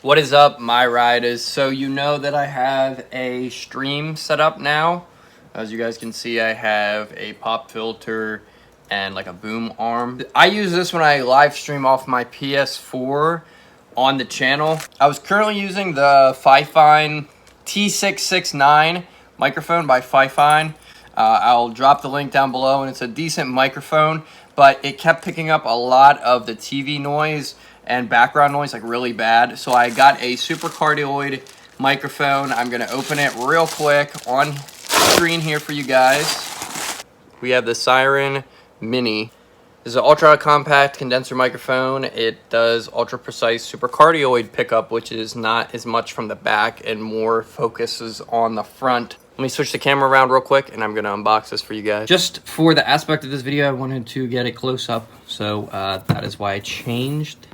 What is up, my riders? So you know that I have a stream set up now. As you guys can see, I have a pop filter and like a boom arm. I use this when I live stream off my PS4 on the channel. I was currently using the Fifine T669 microphone by Fifine. I'll drop the link down below, and it's a decent microphone, but it kept picking up a lot of the TV noise and background noise like really bad. So I got a super cardioid microphone. I'm gonna open it real quick on screen here for you guys. We have the Siren Mini. This is an ultra compact condenser microphone. It does ultra precise super cardioid pickup, which is not as much from the back and more focuses on the front. Let me switch the camera around real quick and I'm gonna unbox this for you guys. Just for the aspect of this video, I wanted to get a close up. So that is why I changed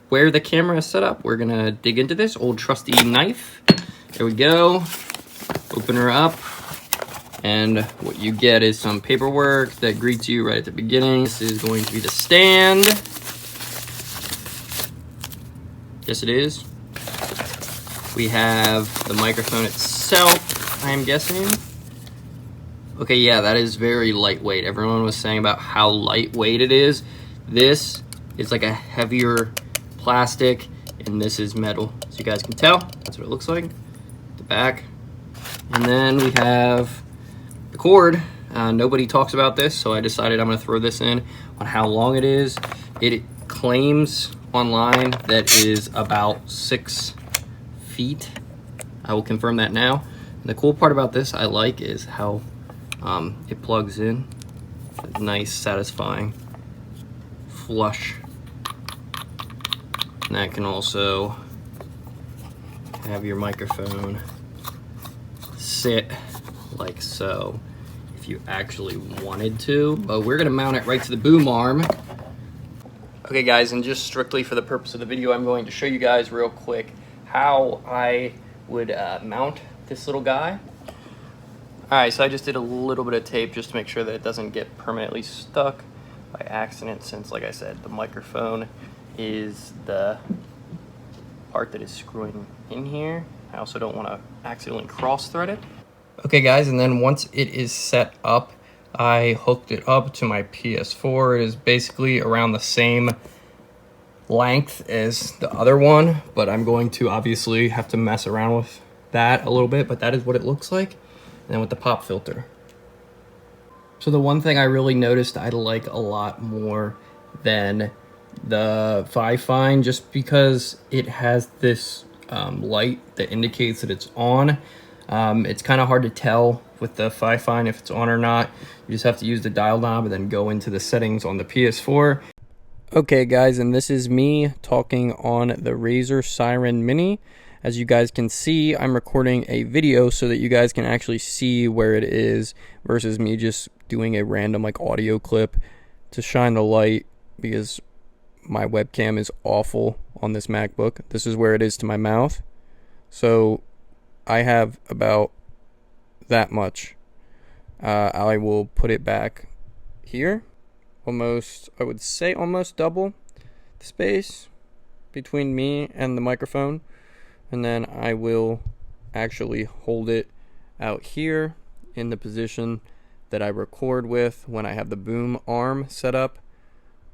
where the camera is set up. We're gonna dig into this old trusty knife. There we go. Open her up. And what you get is some paperwork that greets you right at the beginning. This is going to be the stand. Yes, it is. We have the microphone itself, I am guessing. Okay, yeah, that is very lightweight. Everyone was saying about how lightweight it is. This is like a heavier plastic, and this is metal. So you guys can tell, that's what it looks like. The back. And then we have the cord. Nobody talks about this, so I decided I'm gonna throw this in on how long it is. It claims online that it is about 6 feet. I will confirm that now. And the cool part about this I like is how it plugs in. Nice, satisfying, flush. And that can also have your microphone sit like so if you actually wanted to, but we're gonna mount it right to the boom arm. Okay guys, and just strictly for the purpose of the video, I'm going to show you guys real quick how I would mount this little guy. Alright, so I just did a little bit of tape just to make sure that it doesn't get permanently stuck by accident, since like I said, the microphone is the part that is screwing in here. I also don't want to accidentally cross thread it. Okay guys, and then once it is set up, I hooked it up to my PS4. It is basically around the same length as the other one, but I'm going to obviously have to mess around with that a little bit, but that is what it looks like. And then with the pop filter. So the one thing I really noticed I like a lot more than the Fifine, just because it has this light that indicates that it's on. It's kind of hard to tell with the Fifine if it's on or not. You just have to use the dial knob and then go into the settings on the PS4. Okay guys, and this is me talking on the Razer Siren Mini. As you guys can see, I'm recording a video so that you guys can actually see where it is versus me just doing a random like audio clip to shine the light, because my webcam is awful on this MacBook. This is where it is to my mouth. So I have about that much. I will put it back here. Almost, I would say almost double the space between me and the microphone. And then I will actually hold it out here in the position that I record with when I have the boom arm set up.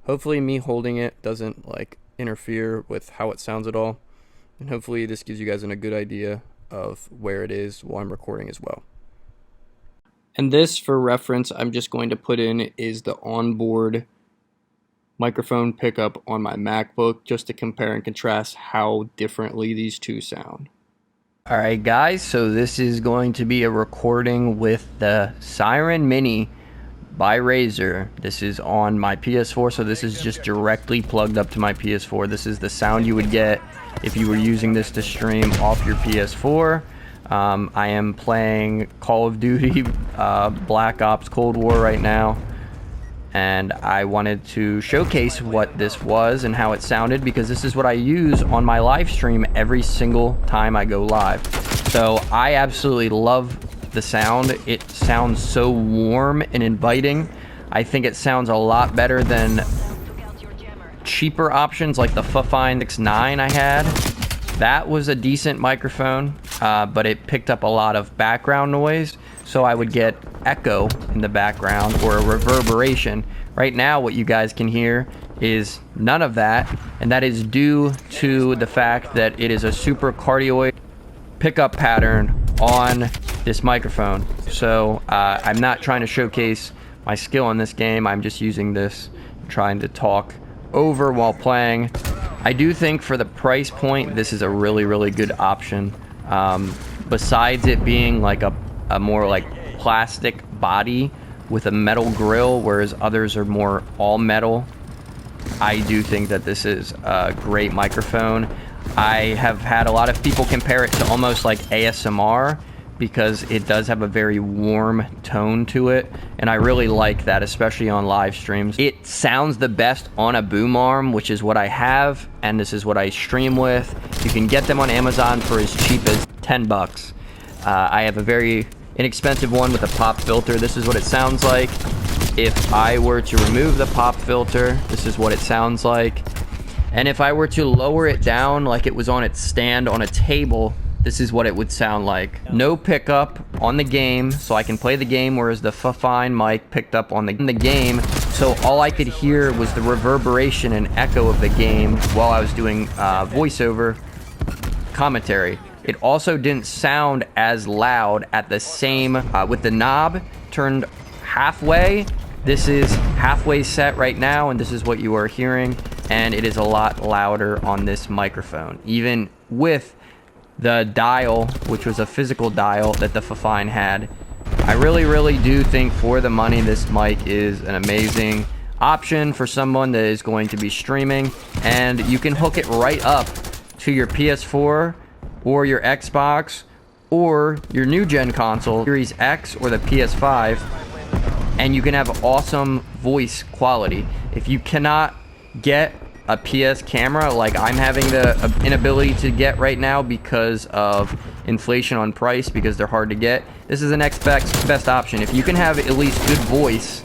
Hopefully me holding it doesn't like interfere with how it sounds at all. And hopefully this gives you guys a good idea of where it is while I'm recording as well. And this, for reference, I'm just going to put in is the onboard microphone pickup on my MacBook, just to compare and contrast how differently these two sound. Alright guys, so this is going to be a recording with the Siren Mini by Razer. This is on my PS4, so this is just directly plugged up to my PS4. This is the sound you would get if you were using this to stream off your PS4. I am playing Call of Duty Black Ops Cold War right now, and I wanted to showcase what this was and how it sounded, because this is what I use on my live stream every single time I go live. So I absolutely love the sound. It sounds so warm and inviting. I think it sounds a lot better than cheaper options like the Fifine X9 I had. That was a decent microphone, but it picked up a lot of background noise, so I would get echo in the background or a reverberation. Right now, what you guys can hear is none of that, and that is due to the fact that it is a super cardioid pickup pattern on this microphone. So I'm not trying to showcase my skill in this game. I'm just using this, trying to talk over while playing. I do think for the price point, this is a really, really good option. Besides it being like a more like plastic body with a metal grill, whereas others are more all metal, I do think that this is a great microphone. I have had a lot of people compare it to almost like ASMR because it does have a very warm tone to it, and I really like that, especially on live streams. It sounds the best on a boom arm, which is what I have, and this is what I stream with. You can get them on Amazon for as cheap as 10 bucks. I have a very inexpensive one with a pop filter. This is what it sounds like. If I were to remove the pop filter, this is what it sounds like. And if I were to lower it down like it was on its stand on a table, this is what it would sound like. No pickup on the game, so I can play the game, whereas the fine mic picked up on the game, so all I could hear was the reverberation and echo of the game while I was doing voiceover commentary. It also didn't sound as loud at the same, with the knob turned halfway. This is halfway set right now, and this is what you are hearing, and it is a lot louder on this microphone, even with the dial, which was a physical dial that the Fifine had. I really, really do think for the money, this mic is an amazing option for someone that is going to be streaming, and you can hook it right up to your PS4 or your Xbox or your new gen console, Series X or the PS5, and you can have awesome voice quality. If you cannot get a PS camera like I'm having the inability to get right now because of inflation on price, because they're hard to get, this is the next best option. If you can have at least good voice,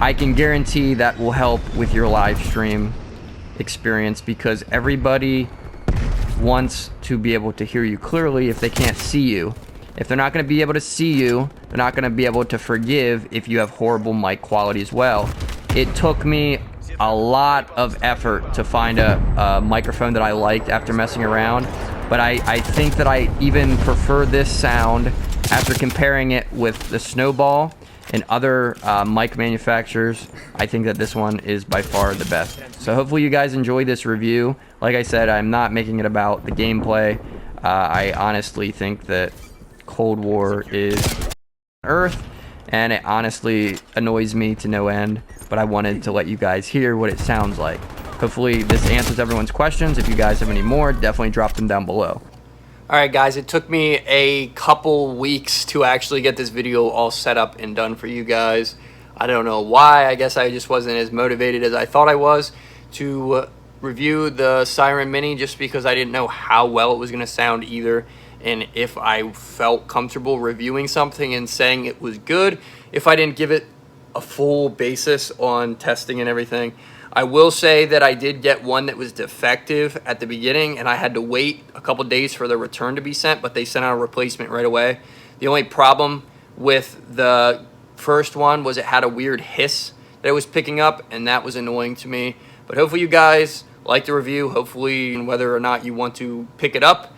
I can guarantee that will help with your live stream experience, because everybody wants to be able to hear you clearly if they can't see you. If they're not going to be able to see you, they're not going to be able to forgive if you have horrible mic quality as well. It took me a lot of effort to find a microphone that I liked after messing around, but I think that I even prefer this sound after comparing it with the Snowball and other mic manufacturers. I think that this one is by far the best. So hopefully you guys enjoy this review. Like I said, I'm not making it about the gameplay. I honestly think that Cold War is Earth, and it honestly annoys me to no end, but I wanted to let you guys hear what it sounds like. Hopefully this answers everyone's questions. If you guys have any more, definitely drop them down below. Alright guys, it took me a couple weeks to actually get this video all set up and done for you guys. I don't know why. I guess I just wasn't as motivated as I thought I was to review the Siren Mini, just because I didn't know how well it was going to sound either, and if I felt comfortable reviewing something and saying it was good if I didn't give it a full basis on testing and everything. I will say that I did get one that was defective at the beginning, and I had to wait a couple days for the return to be sent, but they sent out a replacement right away. The only problem with the first one was it had a weird hiss that it was picking up, and that was annoying to me. But hopefully you guys like the review. Hopefully, whether or not you want to pick it up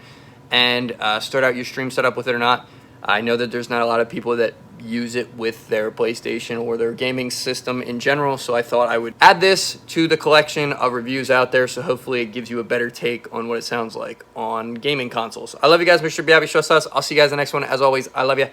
and start out your stream setup with it or not. I know that there's not a lot of people that use it with their PlayStation or their gaming system in general, so I thought I would add this to the collection of reviews out there, so hopefully it gives you a better take on what it sounds like on gaming consoles. I love you guys. Make sure to be happy, trust us. I'll see you guys in the next one. As always, I love you.